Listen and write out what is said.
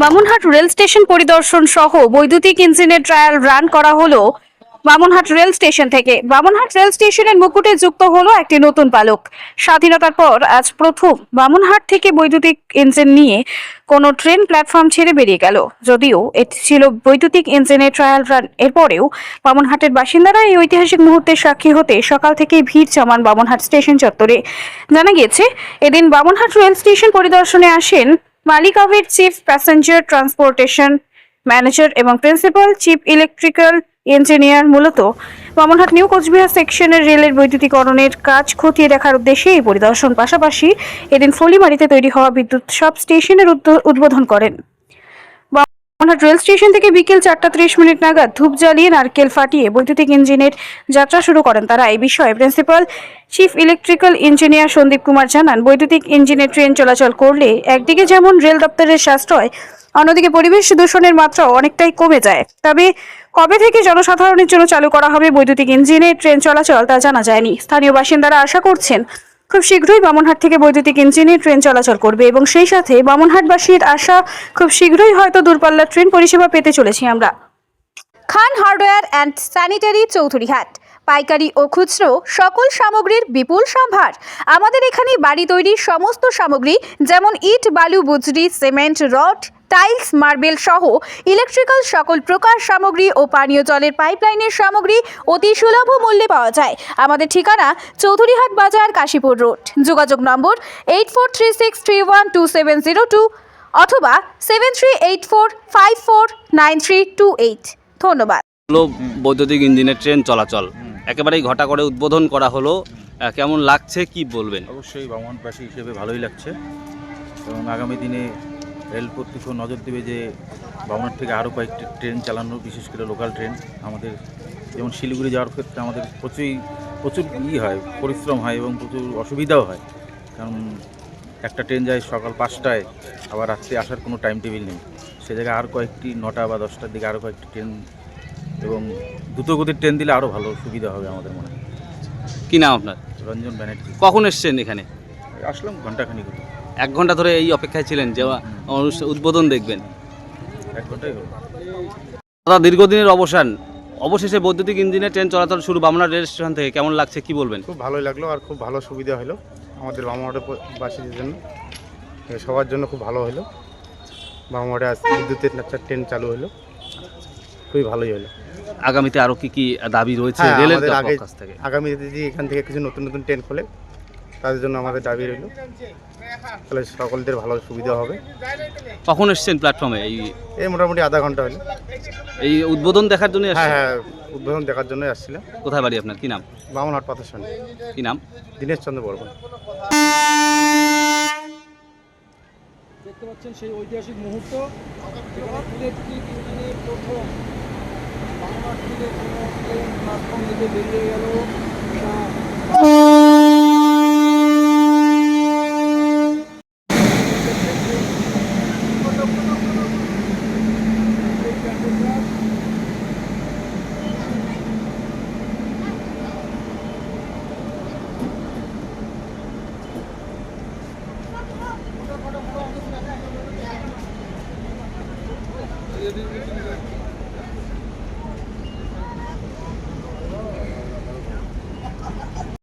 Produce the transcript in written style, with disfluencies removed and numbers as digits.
Bamunhat rail station পরিদর্শন সহ বৈদ্যুতিক ইঞ্জিনের ট্রায়াল রান করা হলো বামুনহাট রেল স্টেশন থেকে। বামুনহাট রেল স্টেশনের মুকুটে যুক্ত হলো একটি নতুন পালক। স্বাধীনতার পর আজ প্রথম বামুনহাট থেকে বৈদ্যুতিক ইঞ্জিন নিয়ে কোনো ট্রেন প্ল্যাটফর্ম ছেড়ে বেরিয়ে গেল। যদিও এটি ছিল বৈদ্যুতিক ইঞ্জিনের ট্রায়াল রান, এরপরেও বামুনহাটের বাসিন্দারা এই ঐতিহাসিক মুহূর্তের সাক্ষী হতে সকাল থেকেই ভিড় জমান বামুনহাট স্টেশন চত্বরে। জানা গিয়েছে, এদিন বামুনহাট রেল স্টেশন পরিদর্শনে আসেন মালিকাভের চিফ প্যাসেঞ্জার ট্রান্সপোর্টেশন ম্যানেজার এবং প্রিন্সিপাল চিফ ইলেকট্রিক্যাল ইঞ্জিনিয়ার। মূলত বামুনহাট নিউ কোচবিহার সেকশনের রেলের বৈদ্যুতিকরণের কাজ খতিয়ে দেখার উদ্দেশ্যে এই পরিদর্শন। পাশাপাশি এদিন ফলিমারিতে তৈরি হওয়া বিদ্যুৎ সব স্টেশনের উদ্বোধন করেন। বামুনহাট রেল স্টেশন থেকে বিকেল 4:30 নাগাদ ধূপ জ্বালিয়ে নারকেল ফাটিয়ে বৈদ্যুতিক ইঞ্জিনের যাত্রা শুরু করেন তারা। এই বিষয়ে principal chief electrical engineer Sandeep Kumar জানান, বৈদ্যুতিক ইঞ্জিনের ট্রেন চলাচল করলে একদিকে যেমন রেল দপ্তরের সাশ্রয়, অন্যদিকে পরিবেশ দূষণের মাত্রাও অনেকটাই কমে যায়। তবে কবে থেকে জনসাধারণের জন্য চালু করা হবে বৈদ্যুতিক ইঞ্জিনের ট্রেন চলাচল তা জানা যায়নি। স্থানীয় বাসিন্দারা আশা করছেন খুব শীঘ্রই বামুনহাট থেকে বৈদ্যুতিক ইঞ্জিনের ট্রেন চলাচল করবে এবং সেই সাথে বামুনহাটবাসীর আশা, খুব শীঘ্রই হয়তো দূরপাল্লার ট্রেন পরিষেবা পেতে চলেছি আমরা। খান হার্ডওয়্যার অ্যান্ড স্যানিটারি, চৌধুরীহাট। পাইকারি ও খুচরো সকল সামগ্রীর বিপুল সম্ভার। আমাদের এখানে বাড়ি তৈরির সমস্ত সামগ্রী, যেমন ইট, বালু, বুজরি, সিমেন্ট, রড, টাইলস, মার্বেল সহ ইলেকট্রিক্যাল সকল প্রকার সামগ্রী ও পানীয় জলের পাইপলাইনের সামগ্রী অতি সুলভ মূল্যে পাওয়া যায়। আমাদের ঠিকানা চৌধুরীহাট বাজার, কাশীপুর রোড। যোগাযোগ নম্বর 8436312702 অথবা 7384549328। ধন্যবাদ। হলো বৈদ্যুতিক ইঞ্জিনের ট্রেন চলাচল একেবারেই ঘটা করে উদ্বোধন করা হলো, কেমন লাগছে কি বলবেন? অবশ্যই বামুনবাসী হিসেবে ভালোই লাগছে এবং আগামী দিনে রেল কর্তৃপক্ষ নজর দেবে যে বামুনহাট থেকে আরও কয়েকটি ট্রেন চালানো, বিশেষ করে লোকাল ট্রেন। আমাদের যেমন শিলিগুড়ি যাওয়ার ক্ষেত্রে আমাদের প্রচুর হয়, পরিশ্রম হয় এবং প্রচুর অসুবিধাও হয়, কারণ একটা ট্রেন যায় সকাল 5টায়, আবার রাত্রে আসার কোনো টাইম টেবিল নেই। সে জায়গায় আর কয়েকটি 9টা বা 10টার দিকে আরও কয়েকটি ট্রেন এবং দ্রুতগতির ট্রেন দিলে আরও ভালো সুবিধা হবে আমাদের মনে হয়। কী নাম আপনার? রঞ্জন ব্যানার্জি। কখন এসছেন এখানে? আসলাম ঘন্টাখানিক হলো। 1 ঘন্টা ধরে এই অপেক্ষায় ছিলেন যে উদ্বোধন দেখবেন? 1 ঘন্টাই হলো। দাদা, দীর্ঘদিনের অবসান, অবশেষে বৈদ্যুতিক ইঞ্জিনের ট্রেন চলাচল শুরু বামুনহাট রেল স্টেশন থেকে, কেমন লাগছে কি বলবেন? খুব ভালোই লাগলো আর খুব ভালো সুবিধা হলো আমাদের বামুনহাটবাসীদের জন্য, সবার জন্য খুব ভালো হলো। বামুনহাটে আজ বিদ্যুতের ট্রেন চালু হলো, খুবই ভালোই হলো। আগামীতে আরও কি দাবি রয়েছে রেলের কাছ থেকে? আগামীতে যদি এখান থেকে কিছু নতুন নতুন ট্রেন খোলে তাদের জন্য আমাদের দাবি রইল, তাহলে সকলদের ভালো সুবিধা হবে। কখন এসছেন প্ল্যাটফর্মে? এই মোটামুটি আধা ঘন্টা হলো। এই উদ্বোধন দেখার জন্য? হ্যাঁ, উদ্বোধন দেখার জন্য আসছিলাম। কোথায় বাড়ি আপনার? কি নাম? বামুনহাট পাথরসান। কি নাম? দীনেশ চন্দ্র বর্মন। দেখতে পাচ্ছেন সেই ঐতিহাসিক মুহূর্ত, ইলেকট্রিক ইঞ্জিনের প্রথম বামুনহাট থেকে কোনো ট্রেন প্ল্যাটফর্ম থেকে বেরিয়ে গেল।